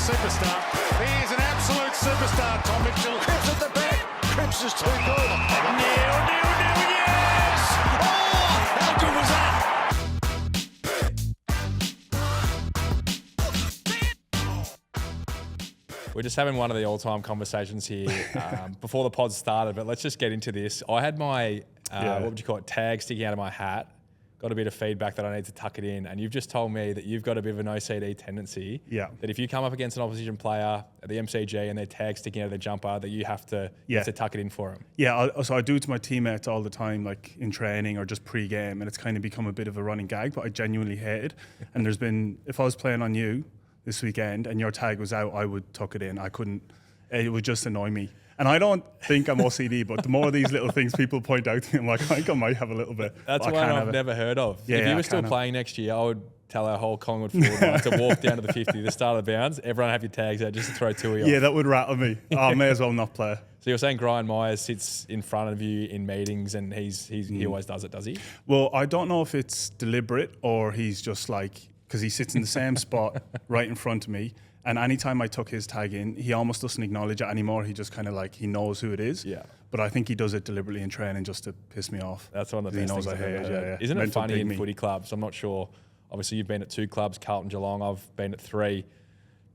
superstar. He is an absolute superstar, Tom Mitchell. Cripps at the back. Cripps is too good. Yes! Oh, how good was that? We're just having one of the all-time conversations here before the pod started, but let's just get into this. I had my, what would you call it, tag sticking out of my hat, got a bit of feedback that I need to tuck it in, and you've just told me that you've got a bit of an OCD tendency, that if you come up against an opposition player at the MCG and their tag sticking out of their jumper, that you have to tuck it in for them. Yeah, so I do it to my teammates all the time, like in training or just pre-game, and it's kind of become a bit of a running gag, but I genuinely hate it. And there's been, if I was playing on you this weekend and your tag was out, I would tuck it in. I couldn't, it would just annoy me. And I don't think I'm OCD, but the more of these little things people point out to me, I'm like, I think I might have a little bit. That's one I've never heard of. Yeah, if you were still playing next year, I would tell our whole Collingwood forward line to walk down to the 50, the start of the bounds. Everyone have your tags out just to throw Tuohy off. Yeah, that would rattle me. I may as well not play. So you're saying Brian Myers sits in front of you in meetings and he always does it, does he? Well, I don't know if it's deliberate or he's just like, because he sits in the same spot right in front of me. And anytime I tuck his tag in, he almost doesn't acknowledge it anymore. He just kind of like, he knows who it is. Yeah. But I think he does it deliberately in training just to piss me off. That's one of the best things I've ever heard. Isn't it funny in footy clubs? I'm not sure. Obviously, you've been at 2 clubs, Carlton, Geelong. I've been at 3.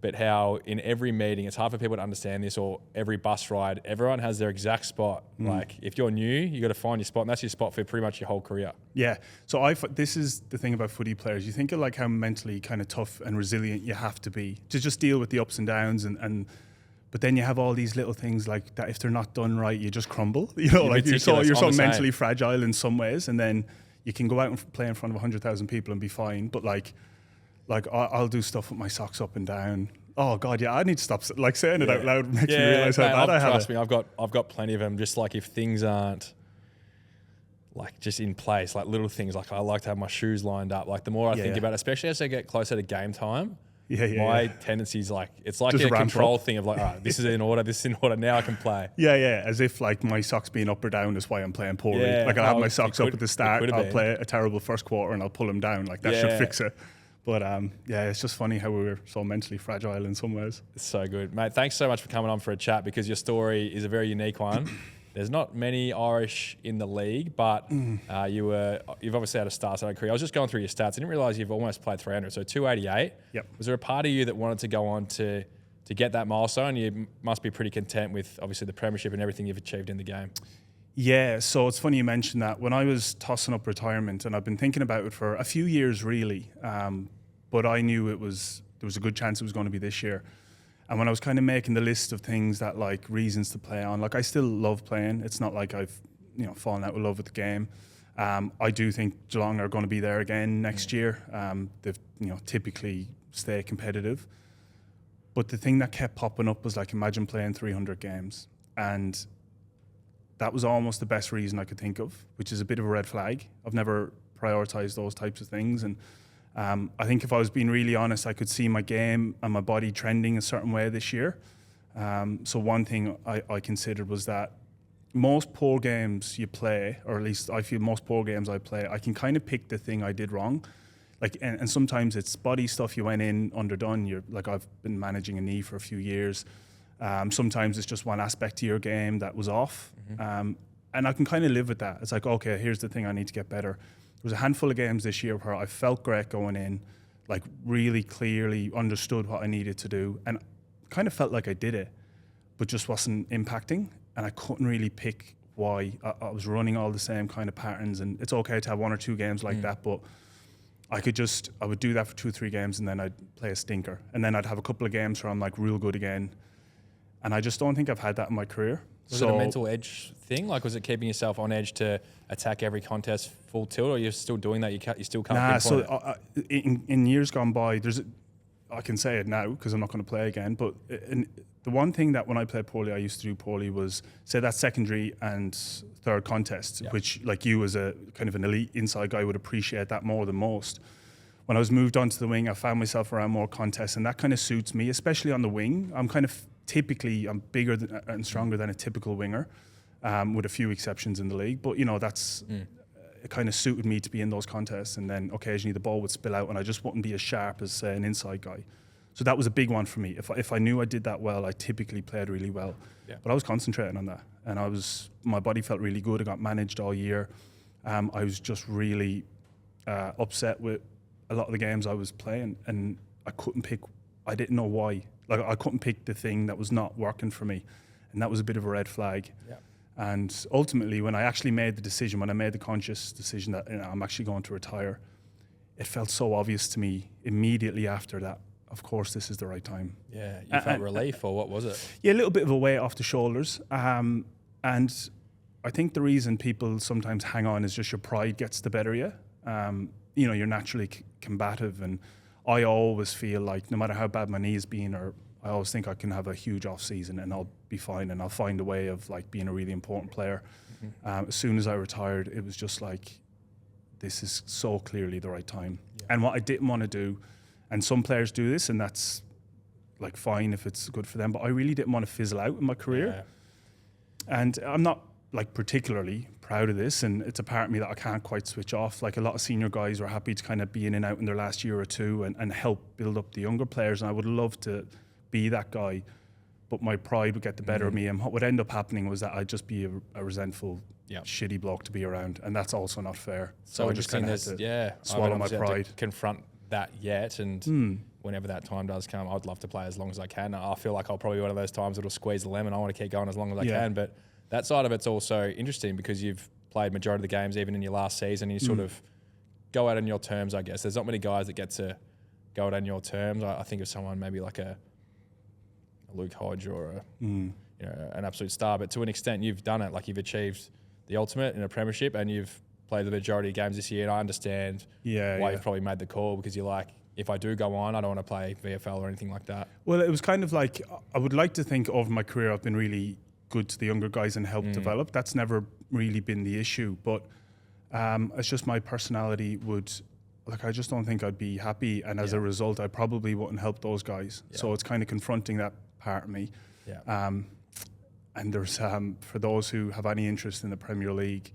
But how in every meeting, it's hard for people to understand this, or every bus ride, everyone has their exact spot. Like if you're new, you got to find your spot, and that's your spot for pretty much your whole career. Yeah. So this is the thing about footy players. You think of like how mentally kind of tough and resilient you have to be to just deal with the ups and downs, but then you have all these little things like that. If they're not done right, you just crumble. You know, like you're so mentally fragile in some ways, and then you can go out and play in front of 100,000 people and be fine. But like I'll do stuff with my socks up and down. Oh God, yeah, I need to stop like saying it out loud. Makes me realise how bad I have. Trust me, I've got plenty of them. Just like if things aren't like just in place, like little things. Like I like to have my shoes lined up. Like the more I think about it, especially as I get closer to game time, my tendency is like it's like just a control thing of like, all right, this is in order, this is in order. Now I can play. Yeah, as if like my socks being up or down is why I'm playing poorly. Like I'll have my socks up at the start. I'll play a terrible first quarter and I'll pull them down. Like that should fix it. But it's just funny how we're so mentally fragile in some ways. It's so good, mate. Thanks so much for coming on for a chat, because your story is a very unique one. There's not many Irish in the league, but you've obviously had a star-studded career. I was just going through your stats. I didn't realise you've almost played 300, so 288. Yep. Was there a part of you that wanted to go on to get that milestone? You must be pretty content with obviously the Premiership and everything you've achieved in the game. Yeah, so it's funny you mentioned that. When I was tossing up retirement, and I've been thinking about it for a few years really, but I knew there was a good chance it was going to be this year. And when I was kind of making the list of things that like reasons to play on, like I still love playing. It's not like I've fallen out of love with the game. I do think Geelong are going to be there again next year. They've typically stay competitive. But the thing that kept popping up was like, imagine playing 300 games, and that was almost the best reason I could think of, which is a bit of a red flag. I've never prioritized those types of things, and I think if I was being really honest, I could see my game and my body trending a certain way this year. So one thing I considered was that most poor games you play, or at least I feel most poor games I play, I can kind of pick the thing I did wrong. Like, and sometimes it's body stuff you went in underdone. You're like, I've been managing a knee for a few years. Sometimes it's just one aspect to your game that was off. And I can kind of live with that. It's like, okay, here's the thing I need to get better. There was a handful of games this year where I felt great going in, like really clearly understood what I needed to do, and kind of felt like I did it, but just wasn't impacting. And I couldn't really pick why. I was running all the same kind of patterns, and it's okay to have 1 or 2 games like that, but I would do that for 2 or 3 games, and then I'd play a stinker. And then I'd have a couple of games where I'm like real good again. And I just don't think I've had that in my career. Was it a mental edge thing? Like, was it keeping yourself on edge to attack every contest full tilt, or you're still doing that? You still can't pinpoint it? In years gone by, I can say it now because I'm not going to play again, but the one thing that when I played poorly, I used to do poorly was, say, that secondary and third contest, which like you as a kind of an elite inside guy would appreciate that more than most. When I was moved onto the wing, I found myself around more contests, and that kind of suits me, especially on the wing. I'm bigger and stronger than a typical winger, with a few exceptions in the league. But, that's it kind of suited me to be in those contests. And then occasionally the ball would spill out and I just wouldn't be as sharp as, say, an inside guy. So that was a big one for me. If I knew I did that well, I typically played really well. Yeah. But I was concentrating on that, and my body felt really good. I got managed all year. I was just really upset with a lot of the games I was playing, and I couldn't pick. I didn't know why. Like, I couldn't pick the thing that was not working for me, and that was a bit of a red flag. Yeah. And ultimately, when I actually made the decision, when I made the conscious decision that I'm actually going to retire, it felt so obvious to me immediately after that. Of course, this is the right time. Yeah, you felt relief, or what was it? Yeah, a little bit of a weight off the shoulders. And I think the reason people sometimes hang on is just your pride gets the better of you. You know, you're naturally combative, and I always feel like no matter how bad my knee has been, or I always think I can have a huge off season and I'll be fine, and I'll find a way of like being a really important player. As soon as I retired, it was just like, this is so clearly the right time. Yeah. And what I didn't want to do, and some players do this, and that's like fine if it's good for them, but I really didn't want to fizzle out in my career. Yeah. And I'm not like particularly proud of this, and it's a part of me that I can't quite switch off. Like, a lot of senior guys are happy to kind of be in and out in their last year or two and help build up the younger players, and I would love to be that guy, but my pride would get the better of me, and what would end up happening was that I'd just be a resentful, shitty bloke to be around, and that's also not fair. So I just kind of had to swallow my pride. To confront that yet, and whenever that time does come, I'd love to play as long as I can. I feel like I'll probably be one of those times that'll squeeze the lemon. I want to keep going as long as I can, but that side of it's also interesting because you've played majority of the games even in your last season, and you sort of go out on your terms, I guess. There's not many guys that get to go out on your terms. I think of someone maybe like a Luke Hodge or an absolute star, but to an extent you've done it. Like, you've achieved the ultimate in a premiership, and you've played the majority of games this year, and I understand why you've probably made the call, because you're like, if I do go on, I don't want to play VFL or anything like that. Well, it was kind of like, I would like to think over my career I've been really good to the younger guys and helped develop. That's never really been the issue, but it's just my personality would, like, I just don't think I'd be happy, and as a result I probably wouldn't help those guys. So it's kind of confronting that part of me. And there's for those who have any interest in the Premier League,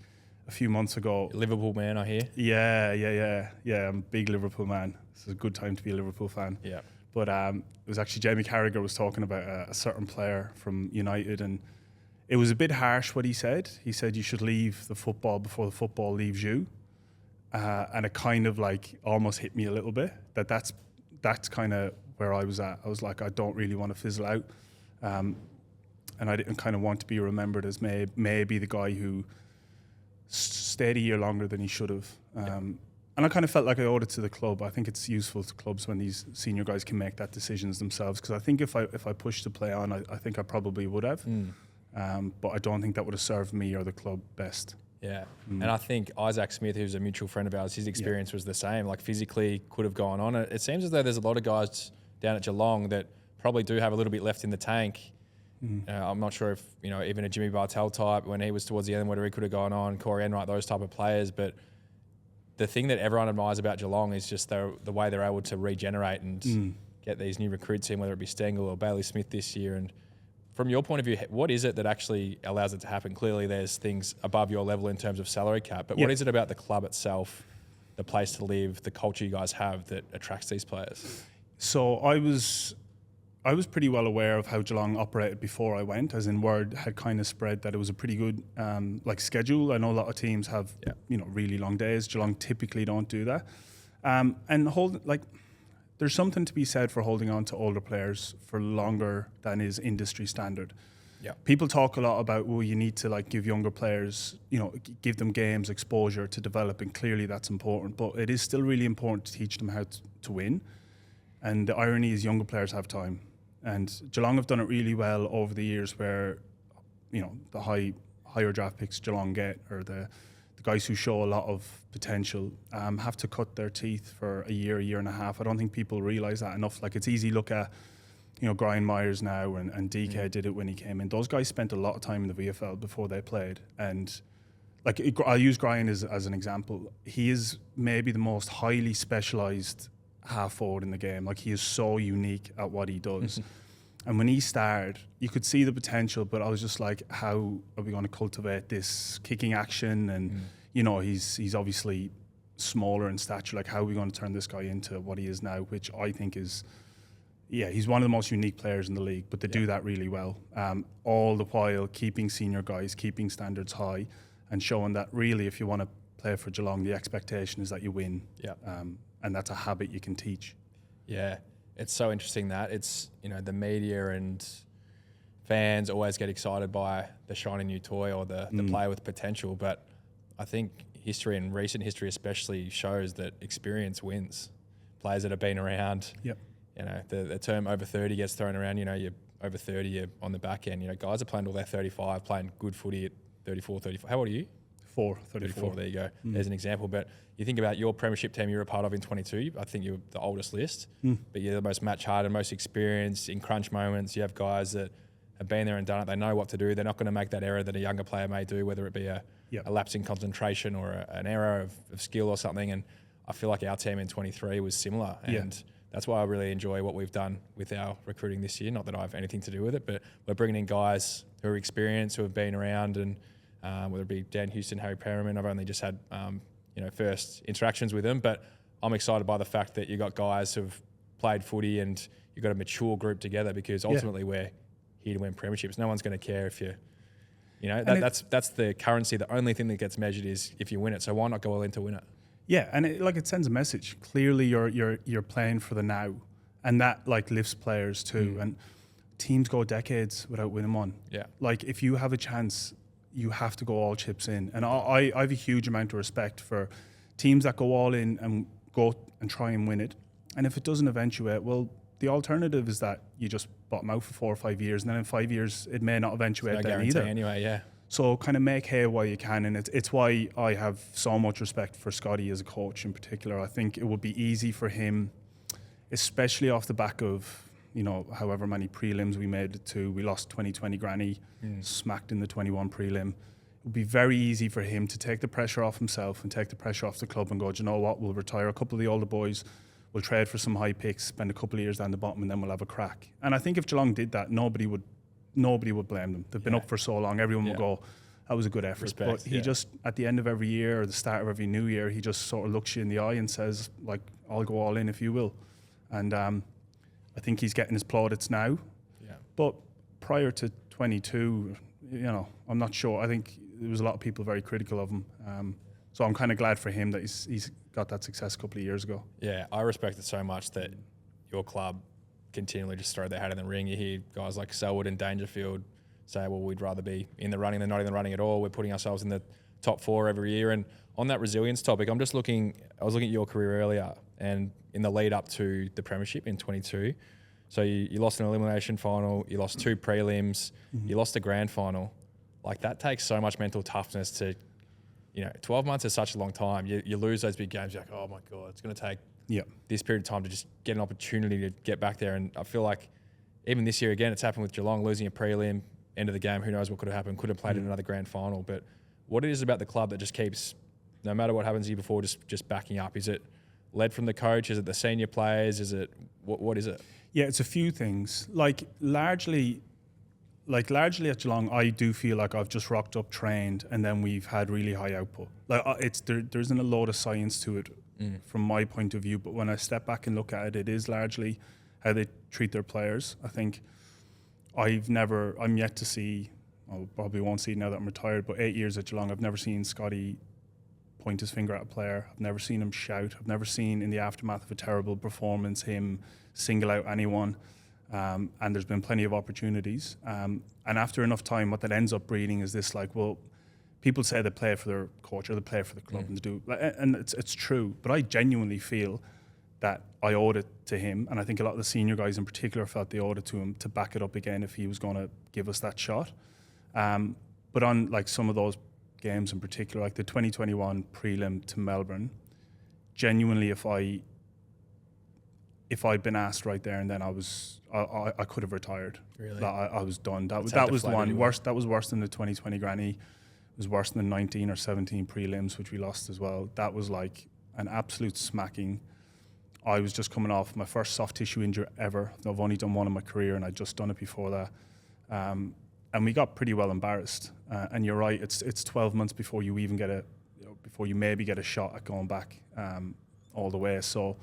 a few months ago, Liverpool man, I hear. Yeah, I'm a big Liverpool man. It's a good time to be a Liverpool fan. Yeah. But it was actually Jamie Carragher was talking about a certain player from United, and it was a bit harsh what he said. He said you should leave the football before the football leaves you. And it kind of like almost hit me a little bit. That's kind of where I was at. I was like, I don't really want to fizzle out. And I didn't kind of want to be remembered as maybe the guy who stayed a year longer than he should have. And I kind of felt like I owed it to the club. I think it's useful to clubs when these senior guys can make that decisions themselves, because I think if I pushed to play on, I think I probably would have. But I don't think that would have served me or the club best. Yeah. And I think Isaac Smith, who's a mutual friend of ours, his experience was the same. Like, physically could have gone on. It seems as though there's a lot of guys down at Geelong that probably do have a little bit left in the tank. I'm not sure if, even a Jimmy Bartell type, when he was towards the end, whether he could have gone on, Corey Enright, those type of players. But the thing that everyone admires about Geelong is just the way they're able to regenerate and get these new recruits in, whether it be Stengel or Bailey Smith this year. And from your point of view, what is it that actually allows it to happen? Clearly there's things above your level in terms of salary cap, but what is it about the club itself, the place to live, the culture you guys have, that attracts these players? So I was pretty well aware of how Geelong operated before I went, as in word had kind of spread that it was a pretty good schedule. I know a lot of teams have really long days. Geelong typically don't do that. And there's something to be said for holding on to older players for longer than is industry standard. Yeah. People talk a lot about, you need to give younger players, give them games, exposure to develop, and clearly that's important. But it is still really important to teach them how to win. And the irony is younger players have time. And Geelong have done it really well over the years, where, the higher draft picks Geelong get, or the guys who show a lot of potential, have to cut their teeth for a year and a half. I don't think people realise that enough. Like, it's easy to look at, Brian Myers now, and DK did it when he came in. Those guys spent a lot of time in the VFL before they played. And I'll use Brian as an example. He is maybe the most highly specialised half forward in the game. Like, he is so unique at what he does. And when he started, you could see the potential, but I was just like, how are we going to cultivate this kicking action? And he's obviously smaller in stature. Like, how are we going to turn this guy into what he is now, which I think is Yeah, he's one of the most unique players in the league, but they do that really well. All the while keeping senior guys, keeping standards high, and showing that really, if you want to play for Geelong, the expectation is that you win. Yeah. And that's a habit you can teach. Yeah, it's so interesting that it's, the media and fans always get excited by the shiny new toy or the player with potential, but I think history and recent history especially shows that experience wins. Players that have been around. Yep. The term over 30 gets thrown around. You're over 30, you're on the back end. Guys are playing till they're 35, playing good footy at 34, 35. How old are you? 34. There you go. There's an example. But you think about your Premiership team you were a part of in 22. I think you're the oldest list, but you're the most match hard and most experienced in crunch moments. You have guys that have been there and done it. They know what to do. They're not going to make that error that a younger player may do, whether it be a lapse in concentration or an error of skill or something. And I feel like our team in 23 was similar. And that's why I really enjoy what we've done with our recruiting this year. Not that I have anything to do with it, but we're bringing in guys who are experienced, who have been around, and whether it be Dan Houston, Harry Perriman. I've only just had first interactions with them, but I'm excited by the fact that you got guys who've played footy and you've got a mature group together, because ultimately we're here to win premierships. No one's going to care if that's the currency. The only thing that gets measured is if you win it. So why not go all in to win it? Yeah, and it sends a message. Clearly, you're playing for the now, and that lifts players too. And teams go decades without winning one. Yeah, if you have a chance, you have to go all chips in. And I have a huge amount of respect for teams that go all in and go and try and win it. And if it doesn't eventuate, well, the alternative is that you just bottom out for 4 or 5 years, and then in 5 years it may not eventuate then either. Anyway, yeah. So kind of make hay while you can, and it's why I have so much respect for Scotty as a coach in particular. I think it would be easy for him, especially off the back of however many prelims we made it to. We lost 2020 granny, smacked in the 21 prelim. It would be very easy for him to take the pressure off himself and take the pressure off the club and go, do you know what, we'll retire a couple of the older boys, we'll trade for some high picks, spend a couple of years down the bottom, and then we'll have a crack. And I think if Geelong did that, nobody would blame them. They've been up for so long. Everyone will go, that was a good effort. Respect, but he just, at the end of every year or the start of every new year, he just sort of looks you in the eye and says, I'll go all in if you will. And I think he's getting his plaudits now. Yeah. But prior to 22, I'm not sure. I think there was a lot of people very critical of him. So I'm kind of glad for him that he's got that success a couple of years ago. Yeah, I respect it so much that your club continually just throw their hat in the ring. You hear guys like Selwood and Dangerfield say, well, we'd rather be in the running than not in the running at all. We're putting ourselves in the top 4 every year. And on that resilience topic, I was looking at your career earlier and in the lead up to the Premiership in 22. So you lost an elimination final, you lost 2 prelims, you lost a grand final. That takes so much mental toughness to, 12 months is such a long time. You lose those big games, you're like, oh my God, it's going to take this period of time to just get an opportunity to get back there. And I feel like even this year again, it's happened with Geelong, losing a prelim, end of the game, who knows what could have happened, could have played in another grand final. But what it is about the club that just keeps, no matter what happens here before, just backing up? Is it led from the coach? Is it the senior players? Is it, what is it? Yeah, it's a few things. Largely at Geelong, I do feel like I've just rocked up, trained, and then we've had really high output. There isn't a lot of science to it from my point of view, but when I step back and look at it, it is largely how they treat their players. I think I'm yet to see, I probably won't see it now that I'm retired, but 8 years at Geelong, I've never seen Scotty point his finger at a player. I've never seen him shout. I've never seen, in the aftermath of a terrible performance, him single out anyone. And there's been plenty of opportunities. And after enough time, what that ends up breeding is this, people say they play for their coach or they play for the club, and they do, and it's true. But I genuinely feel that I owed it to him, and I think a lot of the senior guys in particular felt they owed it to him to back it up again if he was going to give us that shot. But on some of those games in particular, the 2021 prelim to Melbourne, genuinely, if I'd been asked right there and then, I could have retired. Really? I was done. That was the one worse. That was worse than the 2020 granny. It was worse than the 19 or 17 prelims, which we lost as well. That was an absolute smacking. I was just coming off my first soft tissue injury ever. I've only done one in my career, and I'd just done it before that. And we got pretty well embarrassed. And you're right, it's 12 months before you even before you maybe get a shot at going back all the way. So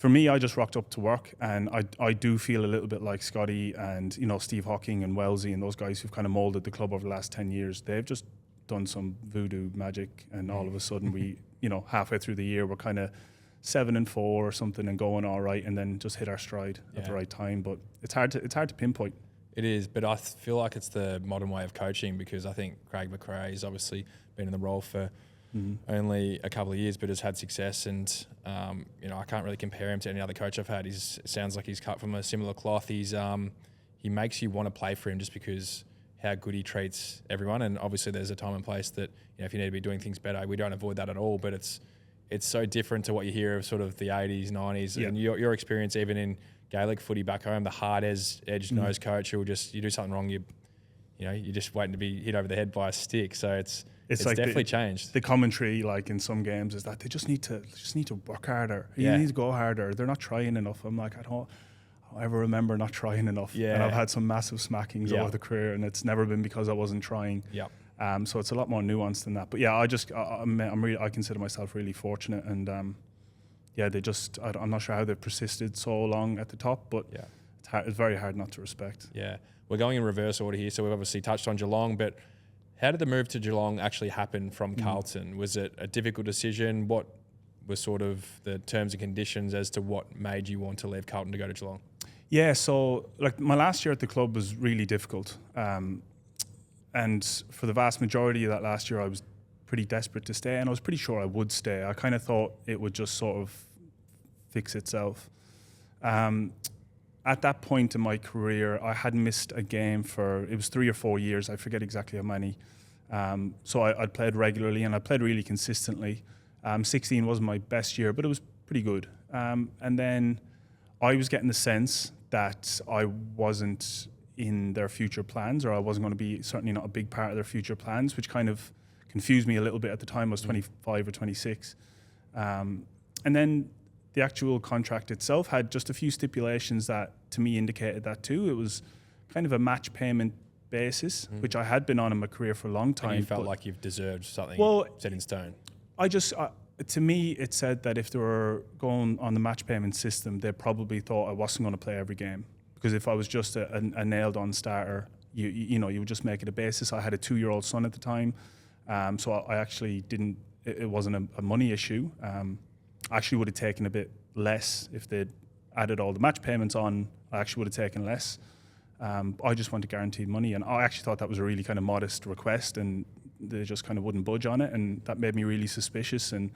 for me, I just rocked up to work, and I do feel a little bit like Scotty and Steve Hawking and Wellesley and those guys who've kind of molded the club over the last 10 years. They've just done some voodoo magic, and all of a sudden we, halfway through the year, we're kind of 7-4 or something and going all right, and then just hit our stride at the right time. But it's hard to pinpoint. It is, but I feel like it's the modern way of coaching, because I think Craig McRae's obviously been in the role for only a couple of years, but has had success. And I can't really compare him to any other coach I've had. It sounds like he's cut from a similar cloth. He makes you want to play for him just because how good he treats everyone. And obviously, there's a time and place that if you need to be doing things better, we don't avoid that at all. But it's so different to what you hear of sort of the 80s, 90s, and your experience even in Gaelic footy back home, the hard-edged nosed coach who will just, you do something wrong, you're just waiting to be hit over the head by a stick. So it's like definitely changed. The commentary, like in some games, is that they just need to work harder. You need to go harder. They're not trying enough. I'm like, I don't ever remember not trying enough. Yeah. And I've had some massive smackings over the career, and it's never been because I wasn't trying. Yeah. So it's a lot more nuanced than that. But yeah, I consider myself really fortunate, and I'm not sure how they've persisted so long at the top, but it's very hard not to respect. Yeah. We're going in reverse order here, so we've obviously touched on Geelong, but how did the move to Geelong actually happen from Carlton? Was it a difficult decision? What were sort of the terms and conditions as to what made you want to leave Carlton to go to Geelong? Yeah, so like my last year at the club was really difficult. And for the vast majority of that last year, I was pretty desperate to stay, and I was pretty sure I would stay. I kind of thought it would just sort of fix itself. At that point in my career, I hadn't missed a game it was 3 or 4 years. I forget exactly how many. So I'd played regularly, and I played really consistently. 16 wasn't my best year, but it was pretty good. And then I was getting the sense that I wasn't in their future plans, or I wasn't going to be certainly not a big part of their future plans, which kind of confused me a little bit at the time. I was 25 or 26. And then the actual contract itself had just a few stipulations that to me indicated that too. It was kind of a match payment basis, which I had been on in my career for a long time. And you felt like you've deserved something set in stone? To me, it said that if they were going on the match payment system, they probably thought I wasn't going to play every game. Because if I was just a nailed-on starter, you would just make it a basis. I had a 2-year-old son at the time, so I actually didn't. It wasn't a money issue. I actually would have taken a bit less if they'd added all the match payments on. I actually would have taken less. I just wanted guaranteed money, and I actually thought that was a really kind of modest request, and they just kind of wouldn't budge on it, and that made me really suspicious. And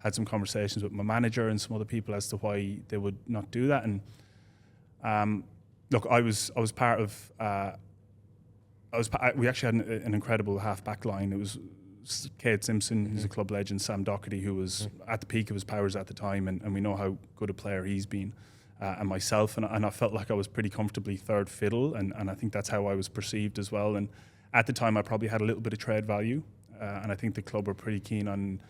had some conversations with my manager and some other people as to why they would not do that. And look, I was part of. We actually had an incredible half-back line. It was Cade Simpson, who's a club legend, Sam Doherty, who was at the peak of his powers at the time, and we know how good a player he's been, and myself, and I felt like I was pretty comfortably third fiddle, and I think that's how I was perceived as well. And at the time, I probably had a little bit of trade value, and I think the club were pretty keen on,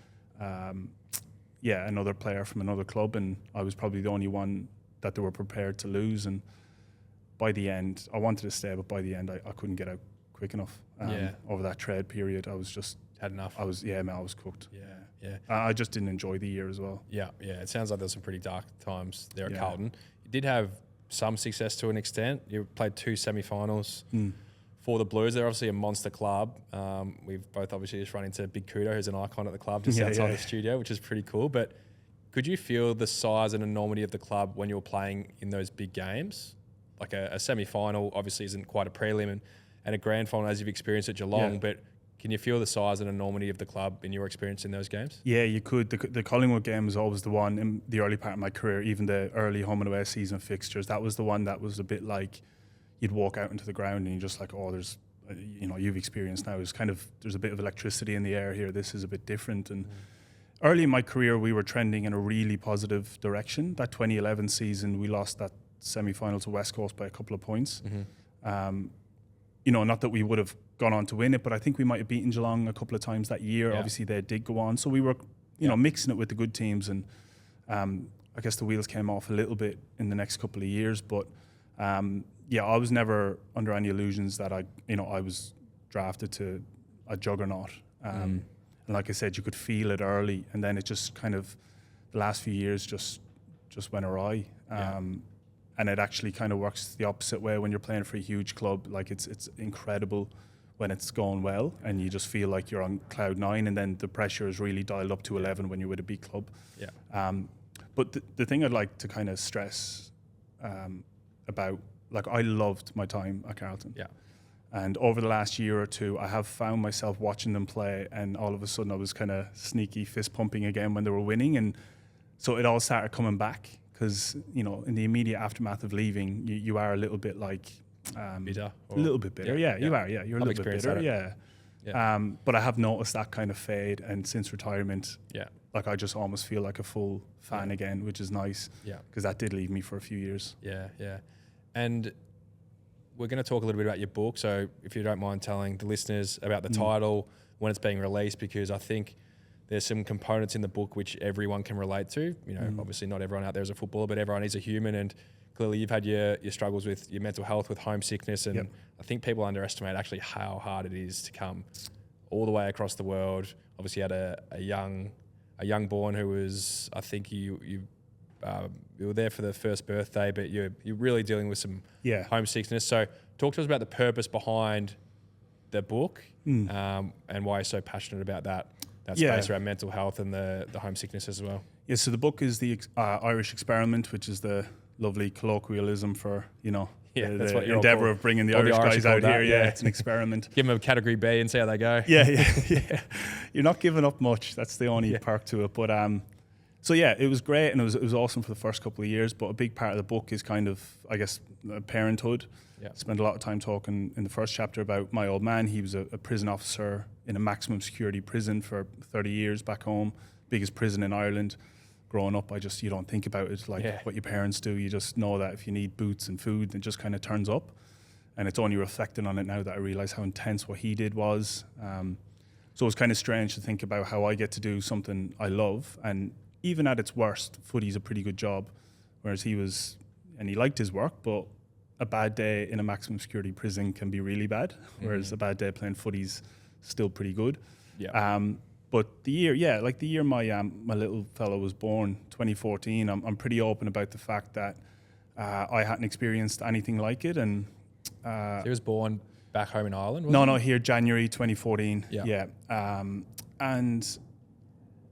another player from another club, and I was probably the only one that they were prepared to lose. And by the end, I wanted to stay, but by the end, I couldn't get out quick enough. Over that trade period, I was just had enough. I was cooked. Yeah. I just didn't enjoy the year as well. Yeah. It sounds like there's some pretty dark times there at Carlton. You did have some success to an extent. You played 2 semi-finals for the Blues. They're obviously a monster club. We've both obviously just run into Big Kudo, who's an icon at the club just outside the studio, which is pretty cool. But could you feel the size and enormity of the club when you were playing in those big games? Like a semi-final obviously isn't quite a prelim, and a grand final as you've experienced at Geelong, but can you feel the size and enormity of the club in your experience in those games? Yeah, you could. The Collingwood game was always the one in the early part of my career, even the early home and away season fixtures. That was the one that was a bit like you'd walk out into the ground and you're just like, oh, there's, you've experienced now. It's kind of, there's a bit of electricity in the air here. This is a bit different. And early in my career, we were trending in a really positive direction. That 2011 season, we lost that semi-final to West Coast by a couple of points. Not that we would have gone on to win it, but I think we might have beaten Geelong a couple of times that year. Obviously, they did go on. So we were, mixing it with the good teams. And I guess the wheels came off a little bit in the next couple of years. But, I was never under any illusions that I was drafted to a juggernaut. And like I said, you could feel it early. And then it just kind of, the last few years just just went awry. And it actually kind of works the opposite way when you're playing for a huge club. Like it's incredible when it's going well and you just feel like you're on cloud 9, and then the pressure is really dialed up to 11 when you're with a big club. But the thing I'd like to kind of stress about, like, I loved my time at Carlton. And over the last year or two, I have found myself watching them play, and all of a sudden I was kind of sneaky fist pumping again when they were winning. And so it all started coming back because, you know, in the immediate aftermath of leaving, you are a little bit like... bitter? A little bit bitter, yeah. You are, yeah. You're a little bit bitter, yeah. But I have noticed that kind of fade, and since retirement, like I just almost feel like a full fan again, which is nice. Because that did leave me for a few years. And we're going to talk a little bit about your book. So if you don't mind telling the listeners about the title, when it's being released, because I think there's some components in the book which everyone can relate to. You know, obviously not everyone out there is a footballer, but everyone is a human. And clearly you've had your struggles with your mental health, with homesickness. And I think people underestimate actually how hard it is to come all the way across the world. Obviously you had a young born who was, I think you were there for the first birthday, but you're really dealing with some homesickness. So talk to us about the purpose behind the book and why you're so passionate about that space around mental health and the homesickness as well. Yeah, so the book is the Irish Experiment, which is the lovely colloquialism for, you know, that's what the endeavour of bringing the Irish guys out here. It's an experiment. Give them a category B and see how they go. You're not giving up much. That's the only perk to it. But so yeah, it was great, and it was awesome for the first couple of years. But a big part of the book is kind of, I guess, parenthood. Spent a lot of time talking in the first chapter about my old man. He was a prison officer in a maximum security prison for 30 years back home, biggest prison in Ireland. Growing up, you don't think about it like what your parents do. You just know that if you need boots and food, it just kind of turns up. And it's only reflecting on it now that I realise how intense what he did was. So it's kind of strange to think about how I get to do something I love. And even at its worst, footy's a pretty good job. Whereas he liked his work, but a bad day in a maximum security prison can be really bad. Whereas a bad day playing footy's still pretty good. But the year my little fellow was born, 2014, I'm pretty open about the fact that I hadn't experienced anything like it. And so he was born back home in Ireland, wasn't No, here, January 2014. And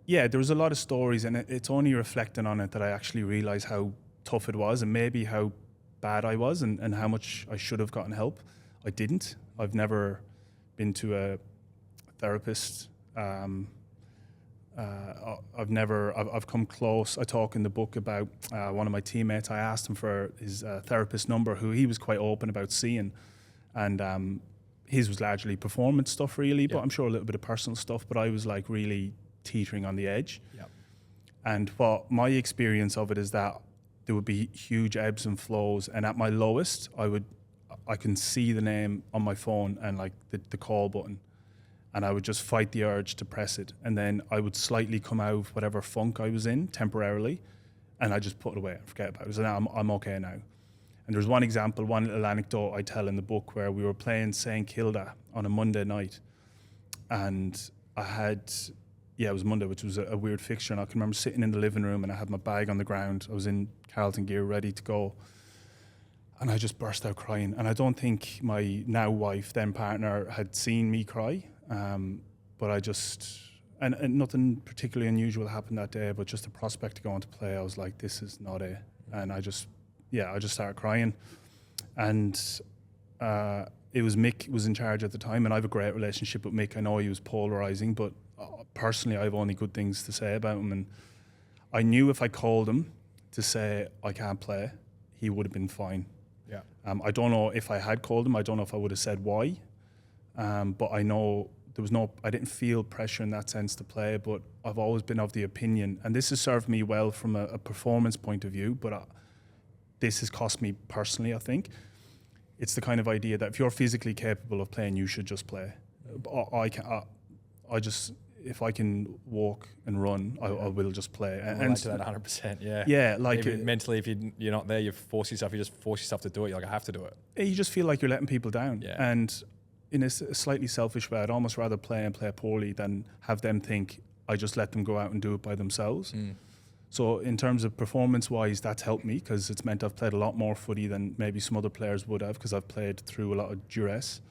there was a lot of stories, and it's only reflecting on it that I actually realised how tough it was, and maybe how bad I was, and how much I should have gotten help. I didn't. I've never been to a therapist. I've come close. I talk in the book about one of my teammates. I asked him for his therapist number, who he was quite open about seeing, and his was largely performance stuff, really, but I'm sure a little bit of personal stuff. But I was like really teetering on the edge. And what my experience of it is that there would be huge ebbs and flows, and at my lowest, I can see the name on my phone and like the call button. And I would just fight the urge to press it. And then I would slightly come out of whatever funk I was in temporarily, and I just put it away and forget about it. So now I'm okay now. And there's one example, one little anecdote I tell in the book where we were playing St. Kilda on a Monday night. And it was Monday, which was a weird fixture. And I can remember sitting in the living room, and I had my bag on the ground. I was in Carlton gear, ready to go. And I just burst out crying. And I don't think my now wife, then partner, had seen me cry. But I just, and nothing particularly unusual happened that day, but just the prospect of going to play, I was like, this is not it. And I just started crying. And it was Mick was in charge at the time, and I have a great relationship with Mick. I know he was polarising, but personally I have only good things to say about him. And I knew if I called him to say I can't play, he would have been fine. I don't know if I had called him, I don't know if I would have said why. But I know I didn't feel pressure in that sense to play, but I've always been of the opinion, and this has served me well from a performance point of view, but this has cost me personally, I think. It's the kind of idea that if you're physically capable of playing, you should just play. If I can walk and run, I will just play. And to that 100%, mentally, if you're not there, you just force yourself to do it. You're like, I have to do it. You just feel like you're letting people down. And in a slightly selfish way, I'd almost rather play poorly than have them think I just let them go out and do it by themselves. So in terms of performance-wise, that's helped me because it's meant I've played a lot more footy than maybe some other players would have because I've played through a lot of duress.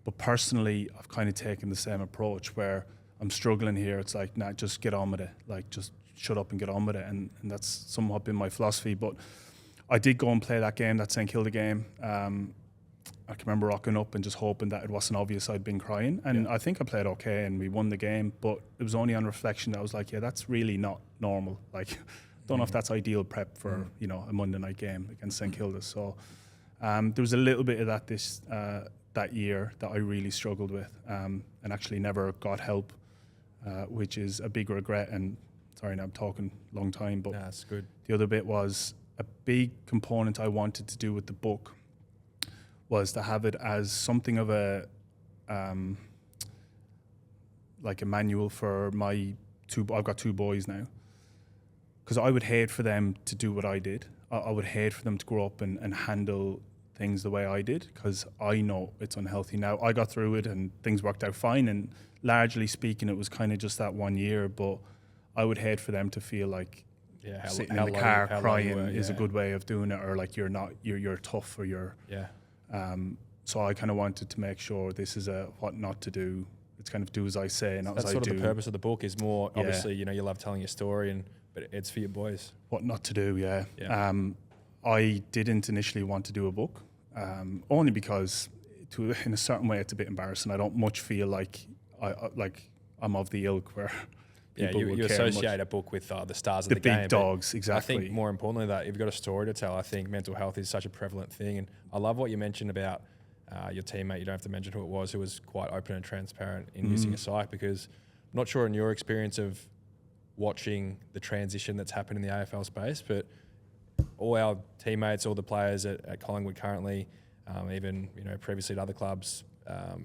But personally, I've kind of taken the same approach where I'm struggling here. It's like, nah, just get on with it. Like, just shut up and get on with it. And that's somewhat been my philosophy. But I did go and play that game, that St Kilda game. I can remember rocking up and just hoping that it wasn't obvious I'd been crying. And I think I played okay and we won the game. But it was only on reflection that I was like, yeah, that's really not normal. Like, don't know if that's ideal prep for, you know, a Monday night game against St Kilda. So there was a little bit of that that year that I really struggled with and actually never got help, which is a big regret. And sorry, now I'm talking a long time, but that's good. The other bit was a big component I wanted to do with the book was to have it as something of a like a manual for my I've got 2 boys now, because I would hate for them to do what I did. I would hate for them to grow up and handle things the way I did, because I know it's unhealthy. Now, I got through it and things worked out fine, and largely speaking, it was kind of just that 1 year, but I would hate for them to feel like sitting in the car crying is a good way of doing it, or like you're tough, or you're... So I kind of wanted to make sure this is a what not to do. It's kind of do as I say, not as I do. That's sort of the purpose of the book is more, obviously, you know, you love telling your story, but it's for your boys. What not to do, I didn't initially want to do a book, only because in a certain way it's a bit embarrassing. I don't much feel like I'm of the ilk where you associate a book with the stars of the game. The big dogs, exactly. I think more importantly that if you've got a story to tell, I think mental health is such a prevalent thing. And I love what you mentioned about your teammate, you don't have to mention who it was, who was quite open and transparent in using a psych, because I'm not sure in your experience of watching the transition that's happened in the AFL space, but all our teammates, all the players at Collingwood currently, even, you know, previously at other clubs,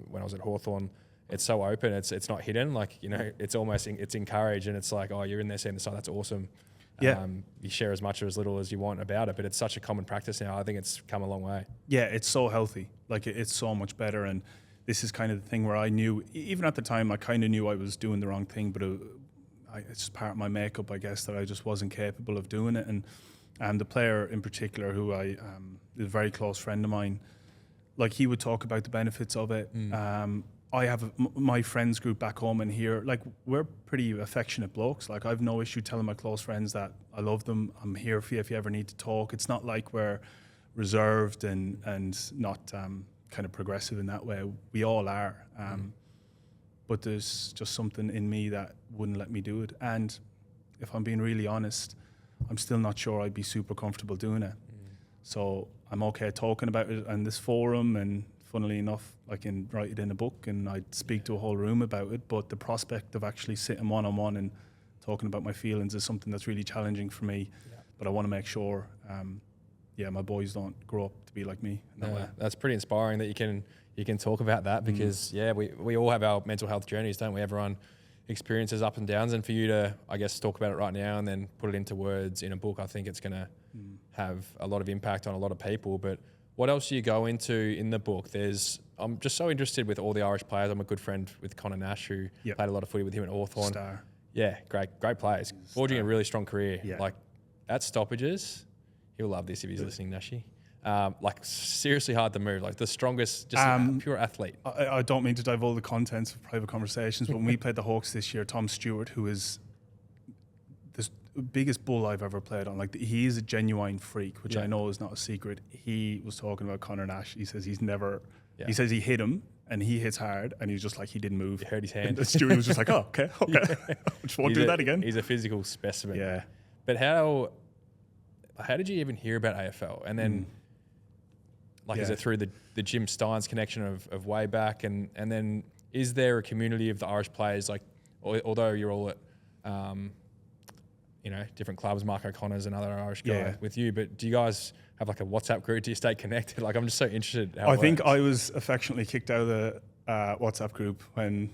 when I was at Hawthorn, it's so open. It's not hidden. Like, you know, it's almost it's encouraged, and it's like, oh, you're in there seeing the side. That's awesome. Yeah. You share as much or as little as you want about it, but it's such a common practice now. I think it's come a long way. Yeah, it's so healthy. Like, it's so much better. And this is kind of the thing where I knew, even at the time, I kind of knew I was doing the wrong thing, but it's just part of my makeup, I guess, that I just wasn't capable of doing it. And the player in particular, who is a very close friend of mine, like, he would talk about the benefits of it. I have my friends group back home and here, like, we're pretty affectionate blokes. Like, I've no issue telling my close friends that I love them. I'm here for you if you ever need to talk. It's not like we're reserved and not kind of progressive in that way. We all are. But there's just something in me that wouldn't let me do it. And if I'm being really honest, I'm still not sure I'd be super comfortable doing it. So I'm okay talking about it on this forum, and funnily enough, I can write it in a book and I'd speak to a whole room about it. But the prospect of actually sitting one-on-one and talking about my feelings is something that's really challenging for me. But I want to make sure, my boys don't grow up to be like me in that way. That's pretty inspiring that you can talk about that, because we all have our mental health journeys, don't we? Everyone experiences up and downs, and for you to, I guess, talk about it right now and then put it into words in a book, I think it's going to have a lot of impact on a lot of people. But what else do you go into in the book? I'm just so interested with all the Irish players. I'm a good friend with Connor Nash, who played a lot of footy with him at Hawthorn. Star. Yeah, great players. Forging a really strong career. Yeah. Like, at stoppages, he'll love this if he's listening, Nashi. Like, seriously hard to move. Like, the strongest, just a pure athlete. I don't mean to divulge the contents of private conversations, but when we played the Hawks this year, Tom Stewart, who is the biggest bull I've ever played on, like, he is a genuine freak, which I know is not a secret. He was talking about Connor Nash. He says he's never... He says he hit him, and he hits hard, and he's just like, he didn't move. You hurt his hand. And Stewart was just like, oh, okay. Just won't do that again. He's a physical specimen. Yeah. But how did you even hear about AFL? And then, is it through the Jim Steins connection of way back? And then is there a community of the Irish players, like, although you're all at, different clubs, Mark O'Connor's another Irish guy with you, but do you guys have like a WhatsApp group? Do you stay connected? Like, I'm just so interested how I think I was affectionately kicked out of the WhatsApp group when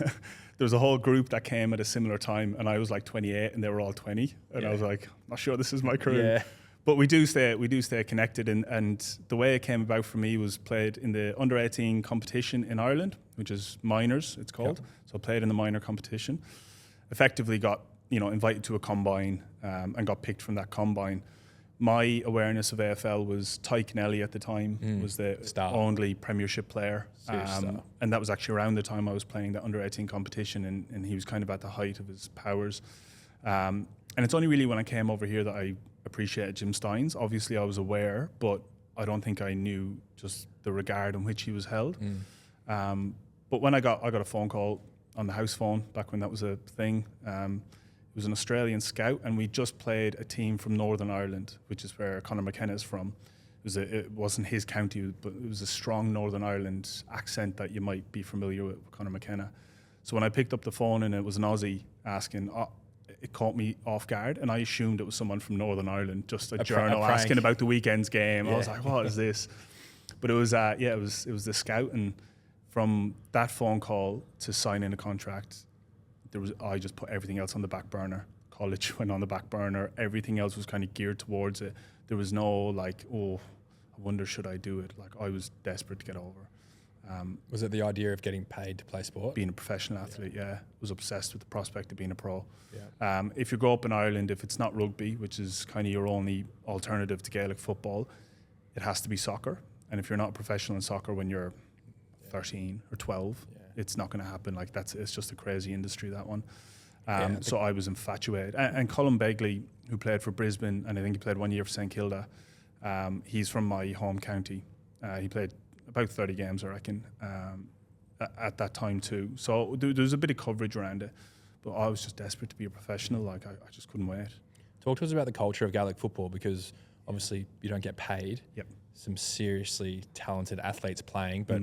there was a whole group that came at a similar time, and I was like 28 and they were all 20, and I was like, not sure this is my crew. Yeah. But we do stay connected, and the way it came about for me was played in the under-18 competition in Ireland, which is minors, it's called. So I played in the minor competition. Effectively got invited to a combine and got picked from that combine. My awareness of AFL was Ty Kennelly at the time, was the only Premiership player. And that was actually around the time I was playing the under-18 competition, and he was kind of at the height of his powers. And it's only really when I came over here that I appreciated Jim Steins. Obviously, I was aware, but I don't think I knew just the regard in which he was held. But when I got a phone call on the house phone back when that was a thing. It was an Australian scout, and we just played a team from Northern Ireland, which is where Conor McKenna is from. It wasn't his county, but it was a strong Northern Ireland accent that you might be familiar with Conor McKenna. So when I picked up the phone and it was an Aussie asking, it caught me off guard, and I assumed it was someone from Northern Ireland, just a journal asking about the weekend's game. I was like, what is this? But it was it was the scout, and from that phone call to signing a contract, I just put everything else on the back burner. College went on the back burner. Everything else was kind of geared towards it. There was no like, I wonder should I do it? Like, I was desperate to get over. Was it the idea of getting paid to play sport? Being a professional athlete, yeah. Was obsessed with the prospect of being a pro. Yeah. If you grow up in Ireland, if it's not rugby, which is kind of your only alternative to Gaelic football, it has to be soccer. And if you're not a professional in soccer when you're 13 or 12, it's not going to happen. Like, it's just a crazy industry, that one. So I was infatuated. And Colin Begley, who played for Brisbane, and I think he played 1 year for St Kilda, he's from my home county. He played about 30 games, I reckon, at that time too. So there was a bit of coverage around it, but I was just desperate to be a professional. Like, I just couldn't wait. Talk to us about the culture of Gaelic football, because obviously you don't get paid. Yep. Some seriously talented athletes playing, but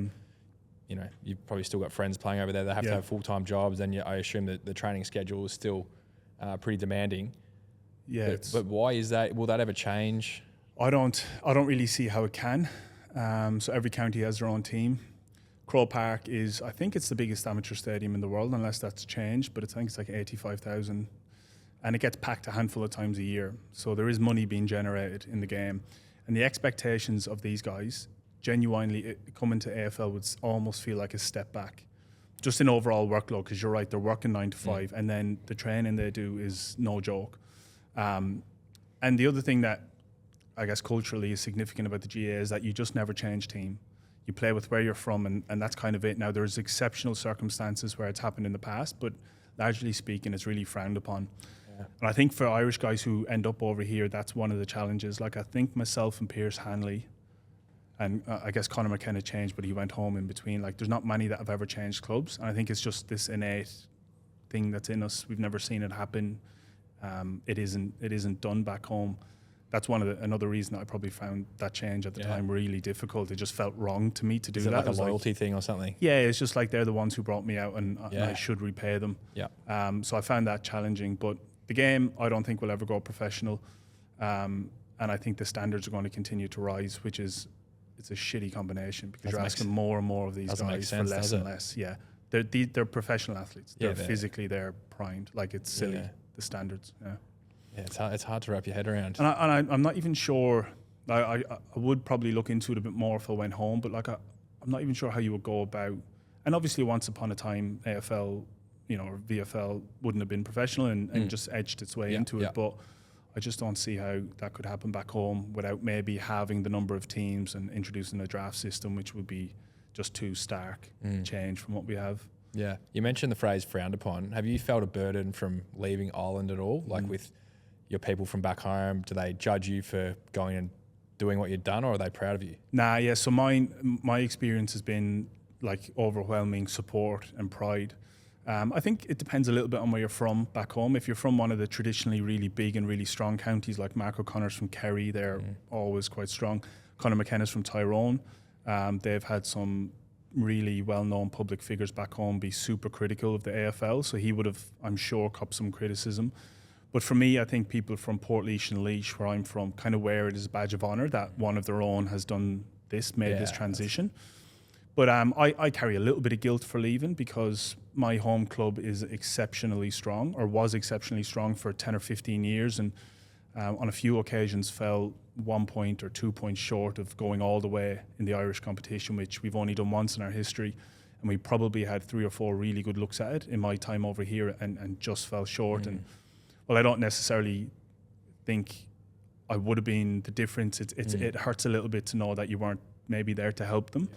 you've probably still got friends playing over there that have to have full-time jobs, and I assume that the training schedule is still pretty demanding. Yeah. But why is that? Will that ever change? I don't really see how it can. So every county has their own team. Crow Park is, I think it's the biggest amateur stadium in the world, unless that's changed, but I think it's like 85,000. And it gets packed a handful of times a year. So there is money being generated in the game. And the expectations of these guys, genuinely, coming to AFL would almost feel like a step back. Just in overall workload, because you're right, they're working 9 to 5, and then the training they do is no joke. And the other thing that I guess culturally is significant about the GA is that you just never change team. You play with where you're from, and that's kind of it. Now, there's exceptional circumstances where it's happened in the past, but largely speaking, it's really frowned upon. Yeah. And I think for Irish guys who end up over here, that's one of the challenges. Like, I think myself and Pierce Hanley, and I guess Conor McKenna changed, but he went home in between. Like, there's not many that have ever changed clubs. And I think it's just this innate thing that's in us. We've never seen it happen. It isn't done back home. That's another reason I probably found that change at the time really difficult. It just felt wrong to me to do that. Is it like a loyalty thing or something? Yeah, it's just like they're the ones who brought me out, and I should repay them. Yeah. So I found that challenging. But the game, I don't think will ever go professional. And I think the standards are going to continue to rise, which is, it's a shitty combination, because you're asking more and more of these guys for less and less. Yeah, they're professional athletes. They're physically they're primed. Like, it's silly, the standards. Yeah. Yeah, it's hard to wrap your head around. And I'm not even sure. I would probably look into it a bit more if I went home, but like, I'm not even sure how you would go about. And obviously, once upon a time, AFL, or VFL wouldn't have been professional and just edged its way into it. But I just don't see how that could happen back home without maybe having the number of teams and introducing a draft system, which would be just too stark change from what we have. Yeah. You mentioned the phrase frowned upon. Have you felt a burden from leaving Ireland at all? Like, with your people from back home, do they judge you for going and doing what you've done, or are they proud of you? Nah, yeah. So my experience has been like overwhelming support and pride. I think it depends a little bit on where you're from back home. If you're from one of the traditionally really big and really strong counties, like Mark O'Connor's from Kerry, they're always quite strong. Conor McKenna's from Tyrone. They've had some really well-known public figures back home be super critical of the AFL, so he would have, I'm sure, copped some criticism. But for me, I think people from Portlaoise and Laois, where I'm from, kind of wear it as a badge of honour that one of their own has done this, made this transition. But I carry a little bit of guilt for leaving, because my home club is exceptionally strong, or was exceptionally strong for 10 or 15 years, and on a few occasions fell 1 point or 2 points short of going all the way in the Irish competition, which we've only done once in our history. And we probably had 3 or 4 really good looks at it in my time over here, and just fell short. And well, I don't necessarily think I would have been the difference. It hurts a little bit to know that you weren't maybe there to help them.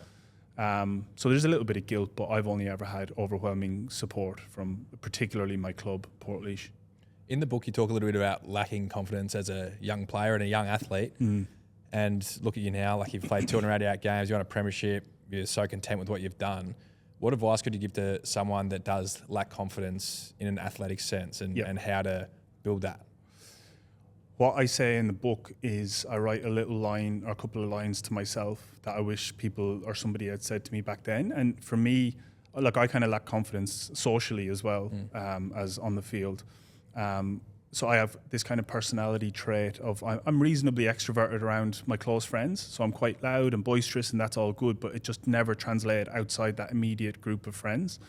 So there's a little bit of guilt, but I've only ever had overwhelming support from particularly my club, Portlaoise. In the book, you talk a little bit about lacking confidence as a young player and a young athlete. And look at you now, like you've played 288 games, you're on a premiership, you're so content with what you've done. What advice could you give to someone that does lack confidence in an athletic sense and how to build that? What I say in the book is I write a little line or a couple of lines to myself that I wish people or somebody had said to me back then. And for me, like I kind of lack confidence socially as well as on the field. So I have this kind of personality trait of I'm reasonably extroverted around my close friends. So I'm quite loud and boisterous and that's all good, but it just never translated outside that immediate group of friends.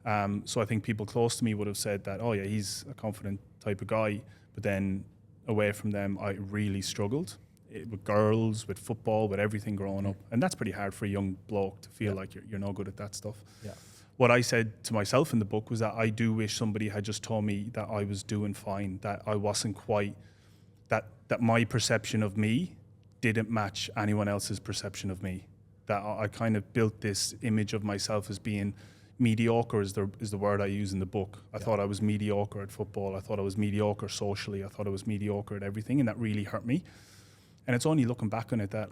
So I think people close to me would have said that, oh yeah, he's a confident type of guy. But then away from them, I really struggled with girls, with football, with everything growing up. And that's pretty hard for a young bloke to feel like you're no good at that stuff. Yeah. What I said to myself in the book was that I do wish somebody had just told me that I was doing fine, that I wasn't quite, that my perception of me didn't match anyone else's perception of me. That I kind of built this image of myself as being mediocre is the word I use in the book. I thought I was mediocre at football. I thought I was mediocre socially. I thought I was mediocre at everything, and that really hurt me. And it's only looking back on it that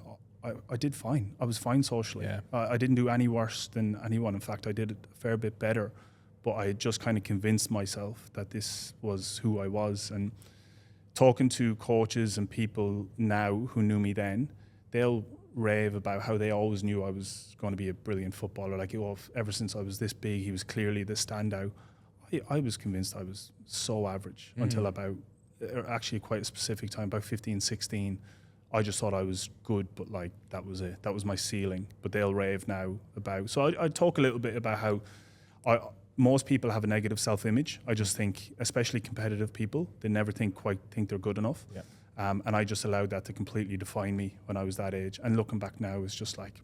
I did fine. I was fine socially. Yeah. I didn't do any worse than anyone. In fact, I did a fair bit better. But I had just kind of convinced myself that this was who I was. And talking to coaches and people now who knew me then, they'll rave about how they always knew I was going to be a brilliant footballer. Like, ever since I was this big, he was clearly the standout. I was convinced I was so average until about, actually quite a specific time, about 15, 16. I just thought I was good, but like that was it. That was my ceiling. But they'll rave now about. So I talk a little bit about how most people have a negative self-image. I just think, especially competitive people, they never think they're good enough. Yeah. And I just allowed that to completely define me when I was that age. And looking back now is just like,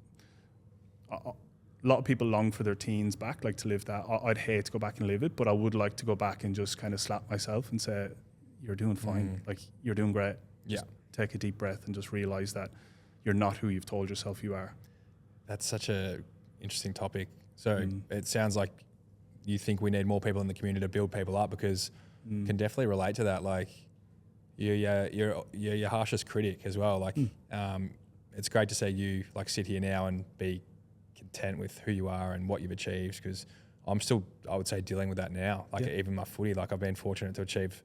a lot of people long for their teens back, like to live that. I'd hate to go back and live it, but I would like to go back and just kind of slap myself and say, you're doing fine. Like, you're doing great. Just take a deep breath and just realize that you're not who you've told yourself you are. That's such a interesting topic. So it sounds like you think we need more people in the community to build people up, because can definitely relate to that. Like, you're your harshest critic as well. Like, it's great to see you like sit here now and be content with who you are and what you've achieved, because I'm still, I would say, dealing with that now. Like, even my footy, like I've been fortunate to achieve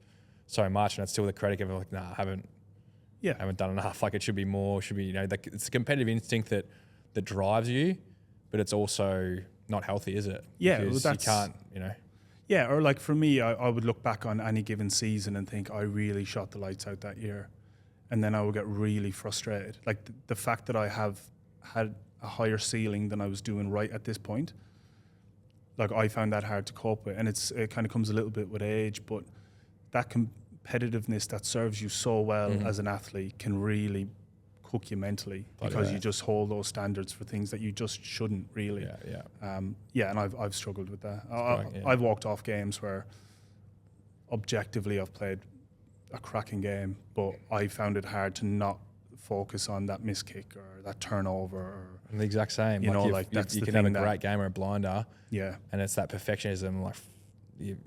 so much, and it's still the critic of like, nah, I haven't done enough. Like, it should be more, like, it's the competitive instinct that drives you, but it's also not healthy, is it? Yeah, because well, you can't, Yeah, or like for me, I would look back on any given season and think I really shot the lights out that year. And then I would get really frustrated. Like the fact that I have had a higher ceiling than I was doing right at this point, like I found that hard to cope with. And it kind of comes a little bit with age, but that competitiveness that serves you so well as an athlete can really cook you mentally, because you just hold those standards for things that you just shouldn't really. And I've struggled with that. I've walked off games where objectively I've played a cracking game, but I found it hard to not focus on that miss kick or that turnover. I'm the exact same. You can have a great game or a blinder. Yeah. And it's that perfectionism. Like, you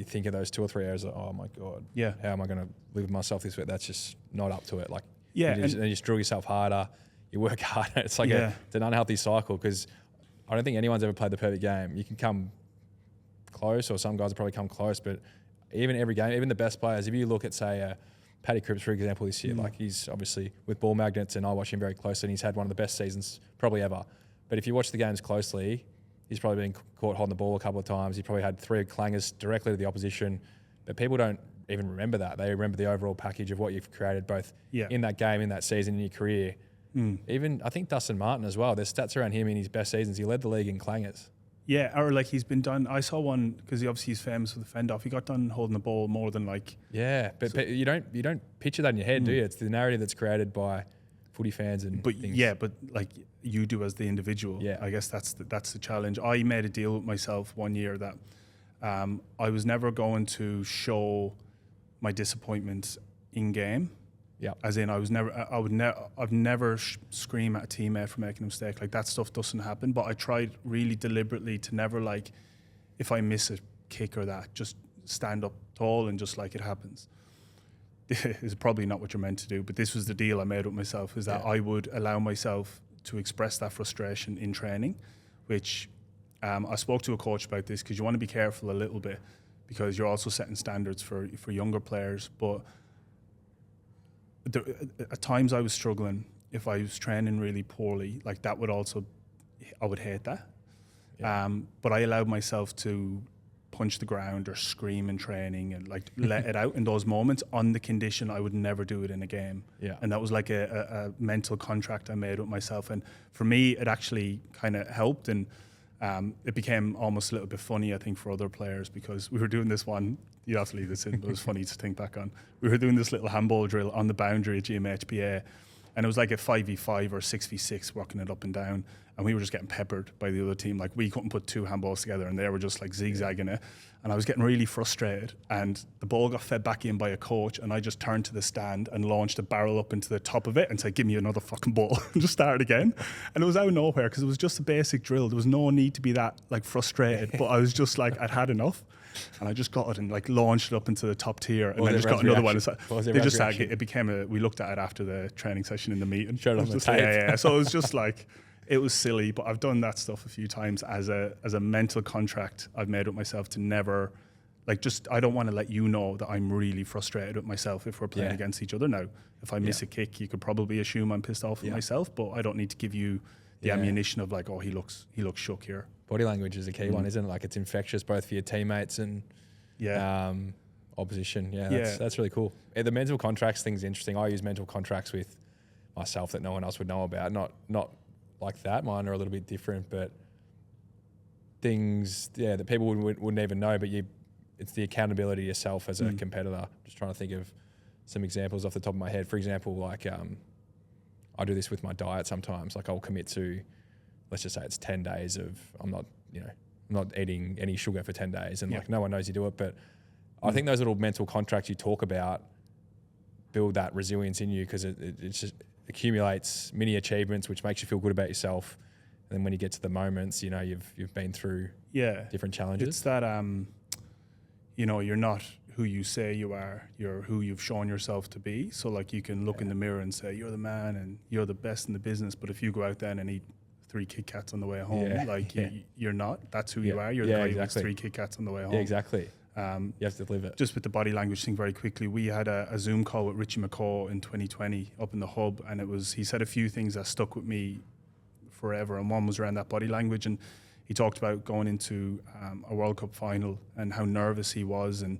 think of those 2 or 3 hours, like, oh my God, how am I going to live with myself this week? That's just not up to it. Like, and you just drill yourself harder, you work harder. It's like it's an unhealthy cycle, because I don't think anyone's ever played the perfect game. You can come close, or some guys will probably come close, but even every game, even the best players, if you look at, say, Paddy Cripps, for example, this year, like, he's obviously with ball magnets, and I watch him very closely, and he's had one of the best seasons probably ever. But if you watch the games closely, he's probably been caught holding the ball a couple of times. He probably had 3 clangers directly to the opposition, but people don't even remember that. They remember the overall package of what you've created, both in that game, in that season, in your career. Even, I think, Dustin Martin as well. There's stats around him in his best seasons. He led the league in clangers. Yeah, or like he's been done. I saw one, because he's famous for the fend off. He got done holding the ball more than like. Yeah, but you don't picture that in your head, do you? It's the narrative that's created by footy fans and things. Yeah, but like you do as the individual. Yeah, I guess that's the challenge. I made a deal with myself one year that I was never going to show my disappointment in game. Yeah. As in, I've never scream at a teammate for making a mistake. Like, that stuff doesn't happen. But I tried really deliberately to never, like, if I miss a kick or that, just stand up tall and just like it happens. It's probably not what you're meant to do, but this was the deal I made with myself, is that I would allow myself to express that frustration in training, which I spoke to a coach about this, because you want to be careful a little bit, because you're also setting standards for younger players. But at times I was struggling. If I was training really poorly, like that would also, I would hate that. Yeah. But I allowed myself to punch the ground or scream in training and like let it out in those moments, on the condition I would never do it in a game. Yeah. And that was like a mental contract I made with myself. And for me, it actually kind of helped. And it became almost a little bit funny, I think, for other players, because we were doing this one, you have to leave this in, but it was funny to think back on. We were doing this little handball drill on the boundary at GMHBA, and it was like a 5v5 or 6v6, working it up and down. And we were just getting peppered by the other team. Like, we couldn't put two handballs together, and they were just like zigzagging it. And I was getting really frustrated. And the ball got fed back in by a coach, and I just turned to the stand and launched a barrel up into the top of it and said, "Give me another fucking ball," and just started again. And it was out of nowhere, because it was just a basic drill. There was no need to be that like frustrated, but I was just like, I'd had enough. And I just got it and like launched it up into the top tier, and then just got another one. They just like, it became we looked at it after the training session in the meeting. Showed on the tape. Yeah. So it was just like, it was silly, but I've done that stuff a few times as a mental contract I've made with myself to never, like, just, I don't want to let you know that I'm really frustrated with myself if we're playing against each other. Now, if I miss a kick, you could probably assume I'm pissed off with myself, but I don't need to give you the ammunition of like, oh, he looks shook here. Body language is a key one, isn't it? Like, it's infectious both for your teammates and opposition. That's really cool. The mental contracts thing's interesting. I use mental contracts with myself that no one else would know about. Not like that. Mine are a little bit different, but things that people wouldn't even know. But it's the accountability yourself as a competitor. Just trying to think of some examples off the top of my head. For example, like I do this with my diet sometimes. Like, I'll commit to, let's just say it's 10 days of I'm not eating any sugar for 10 days, and like no one knows you do it. But I think those little mental contracts you talk about build that resilience in you, because it just accumulates mini achievements, which makes you feel good about yourself. And then when you get to the moments, you've been through different challenges. It's that you're not who you say you are, you're who you've shown yourself to be. So like, you can look in the mirror and say you're the man and you're the best in the business, but if you go out there and eat 3 Kit Kats on the way home, you're not. That's who you are. You're the guy who eats 3 Kit Kats on the way home. Yeah, exactly. You have to live it. Just with the body language thing very quickly, we had a Zoom call with Richie McCaw in 2020 up in the hub, and he said a few things that stuck with me forever, and one was around that body language. And he talked about going into a World Cup final and how nervous he was, and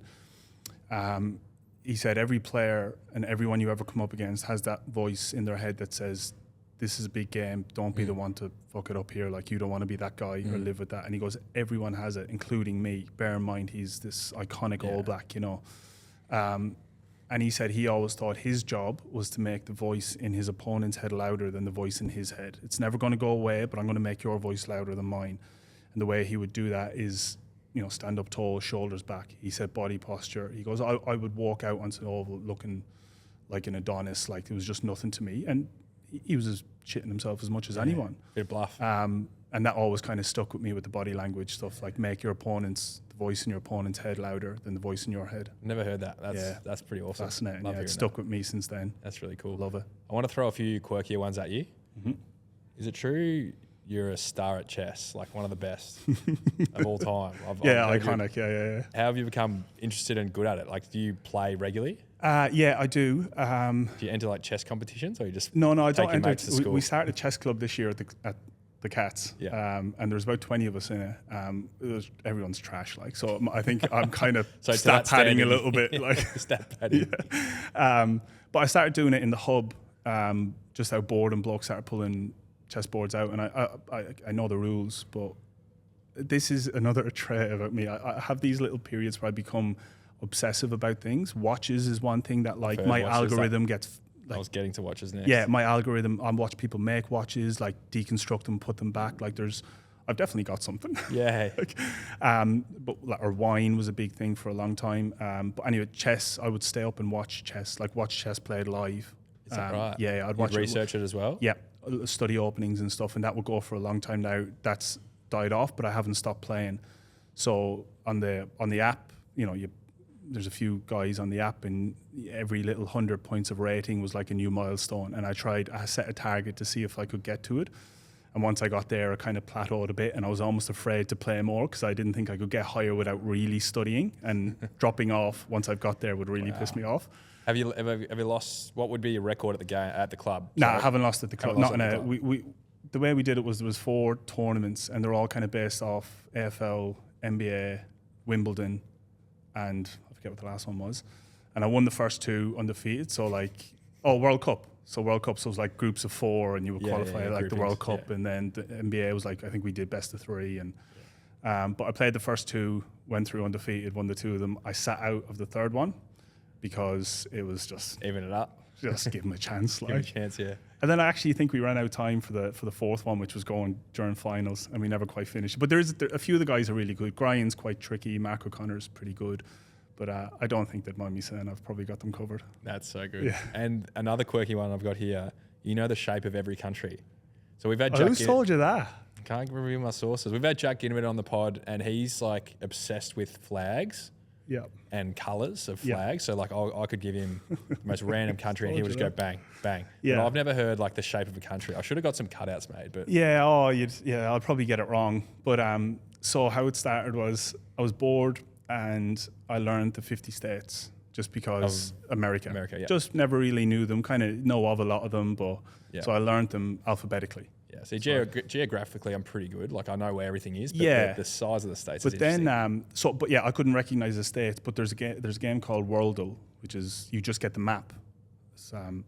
he said every player and everyone you ever come up against has that voice in their head that says, this is a big game, don't be the one to fuck it up here, like, you don't want to be that guy or live with that. And he goes, everyone has it, including me. Bear in mind, he's this iconic All Black, and he said he always thought his job was to make the voice in his opponent's head louder than the voice in his head. It's never going to go away, but I'm going to make your voice louder than mine. And the way he would do that is, stand up tall, shoulders back. He said body posture. He goes, I would walk out onto the oval looking like an Adonis, like it was just nothing to me. And he was as shitting himself as much as anyone. Bit of bluff. And that always kind of stuck with me with the body language stuff, like make the voice in your opponent's head louder than the voice in your head. Never heard that. That's pretty awesome. Fascinating. It's stuck with me since then. That's really cool. Love it. I want to throw a few quirkier ones at you. Mm-hmm. Is it true you're a star at chess, like one of the best of all time? Iconic. Yeah. How have you become interested and good at it? Like, do you play regularly? Yeah, I do. Do you enter like chess competitions, or you just No, I don't enter. Mates to school? We started a chess club this year at the Cats, and there's about 20 of us in it. Everyone's trash, like, so I think I'm kind of stat padding a little bit, like stat padding. But I started doing it in the hub, just out bored, and blokes started pulling chessboards out, and I know the rules, but this is another trait about me. I have these little periods where I become obsessive about things. Watches is one thing that, like, my algorithm gets. Like, I was getting to watches next. Yeah, my algorithm. I watch people make watches, like deconstruct them, put them back. Like, I've definitely got something. Yeah. Or wine was a big thing for a long time. But anyway, chess, I would stay up and watch chess played live. Is that right? Yeah, I'd You'd watch research it as well? Yeah, study openings and stuff, and that would go for a long time now. That's died off, but I haven't stopped playing. So on the app, there's a few guys on the app, and every little 100 points of rating was like a new milestone. And I set a target to see if I could get to it. And once I got there, I kind of plateaued a bit, and I was almost afraid to play more because I didn't think I could get higher without really studying. And dropping off once I've got there would really piss me off. Have you lost? What would be your record at the club? No, I haven't lost at the club. We the way we did it was there was 4 tournaments, and they're all kind of based off AFL, NBA, Wimbledon, and I forget what the last one was. And I won the first 2 undefeated. So World Cup. So World Cup, so it was like groups of 4, and you would qualify like the World Cup, and then the NBA was like, I think we did best of 3, and but I played the first 2, went through undefeated, won the 2 of them. I sat out of the third one because it was just even it up, just give them a chance, give them a chance, yeah. And then I actually think we ran out of time for the 4th one, which was going during finals, and we never quite finished. But there a few of the guys are really good. Brian's quite tricky. Mark O'Connor's pretty good. But I don't think they'd mind me saying I've probably got them covered. That's so good. Yeah. And another quirky one I've got here, the shape of every country. So we've had Who told you that? Can't reveal my sources. We've had Jack Ginnivan on the pod, and he's like obsessed with flags and colours of flags. So like I could give him the most random country and he would just go bang, bang. Yeah. But I've never heard like the shape of a country. I should have got some cutouts made. But I'll probably get it wrong. But so how it started was I was bored, and I learned the 50 states just because America, yeah. Just never really knew them, kind of know of a lot of them, but so I learned them alphabetically. Yeah, see, geographically, I'm pretty good. Like, I know where everything is, but the size of the states is interesting. But then, I couldn't recognize the states, but there's a game called Worldle, which is you just get the map,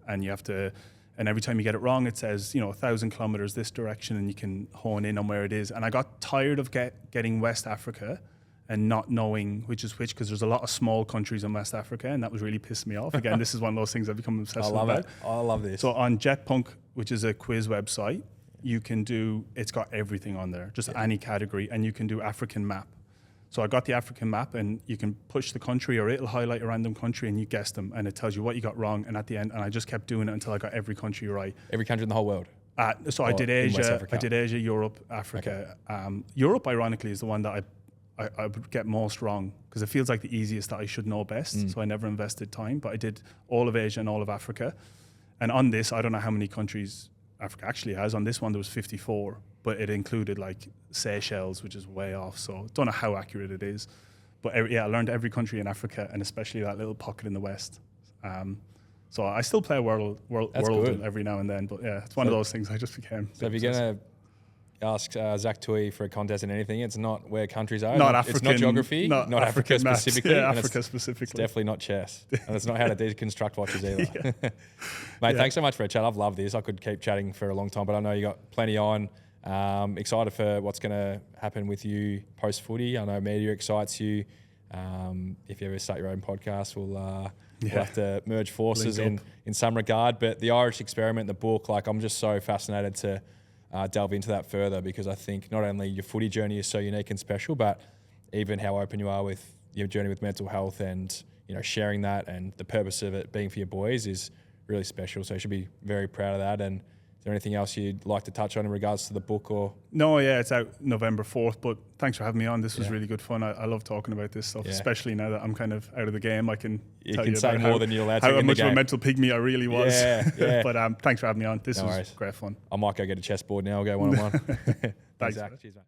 and you have to, and every time you get it wrong, it says, 1,000 kilometers this direction, and you can hone in on where it is. And I got tired of getting West Africa and not knowing which is which, because there's a lot of small countries in West Africa, and that was really pissing me off. Again, this is one of those things I've become obsessed with. I love this. So on Jetpunk, which is a quiz website, it's got everything on there, just any category, and you can do African map. So I got the African map, and you can push the country, or it'll highlight a random country, and you guess them, and it tells you what you got wrong. And at the end, and I just kept doing it until I got every country right. Every country in the whole world? So I did Asia, Europe, Africa. Okay. Europe, ironically, is the one that I would get most wrong, because it feels like the easiest that I should know best. So I never invested time, but I did all of Asia and all of Africa. And on this, I don't know how many countries Africa actually has. On this one, there was 54, but it included like Seychelles, which is way off. So don't know how accurate it is. But I learned every country in Africa, and especially that little pocket in the West. So I still play World every now and then. But yeah, it's one of those things I just became. So if you're going to ask Zach Tuohy for a contest in anything, it's not where countries are. Not African. It's not geography. Not Africa specifically. Yeah, Africa specifically. It's definitely not chess. And it's not how to deconstruct watches either. Mate, thanks so much for a chat. I've loved this. I could keep chatting for a long time, but I know you got plenty on. Excited for what's going to happen with you post-footy. I know media excites you. If you ever start your own podcast, we'll have to merge forces in some regard. But the Irish experiment, the book, like I'm just so fascinated to delve into that further, because I think not only your footy journey is so unique and special, but even how open you are with your journey with mental health, and sharing that, and the purpose of it being for your boys is really special. So you should be very proud of that. And is there anything else you'd like to touch on in regards to the book? Or no, it's out November 4th, but thanks for having me on. This was really good fun. I love talking about this stuff, especially now that I'm kind of out of the game. I can tell you say more than you're allowed to how in much the of game. a mental pygmy I really was. Yeah. But thanks for having me on. This was worries. great fun. I might go get a chessboard now. I'll go one-on-one. Thanks, Zach. Cheers, mate.